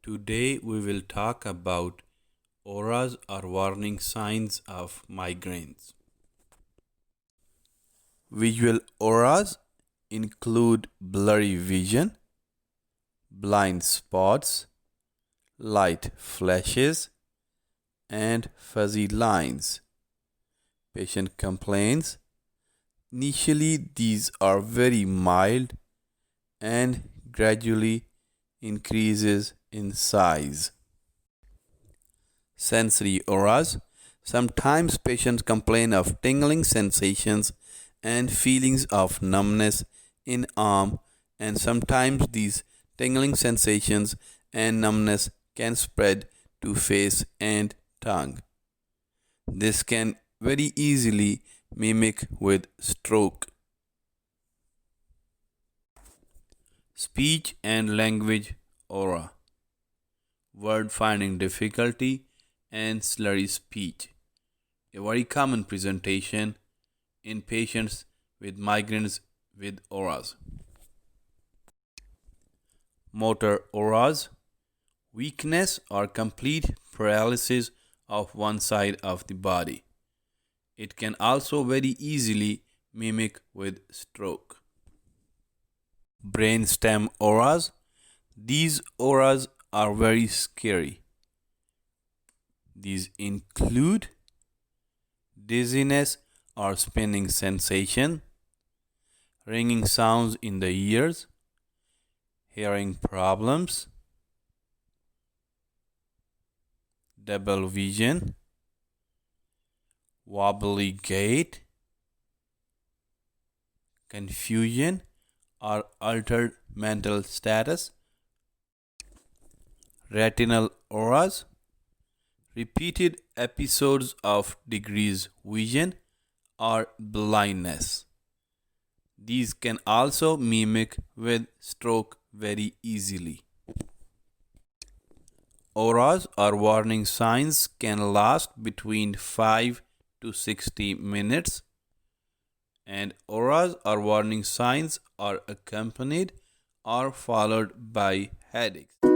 Today we will talk about auras or warning signs of migraines. Visual auras include blurry vision, blind spots, light flashes, and fuzzy lines. Patient complains. Initially, these are very mild and gradually increases in size. Sensory auras. Sometimes patients complain of tingling sensations and feelings of numbness in arm, and sometimes these tingling sensations and numbness can spread to face and tongue. This can very easily mimic with stroke. Speech and language aura. Word finding difficulty and slurry speech. A very common presentation in patients with migraines with auras. Motor auras. Weakness or complete paralysis of one side of the body. It can also very easily mimic with stroke. Brainstem auras. These auras are very scary. These include dizziness or spinning sensation, ringing sounds in the ears, hearing problems, double vision, wobbly gait, confusion or altered mental status. Retinal auras. Repeated episodes of decreased vision or blindness. These can also mimic with stroke very easily. Auras or warning signs can last between 5 to 60 minutes, and auras or warning signs are accompanied or followed by headaches.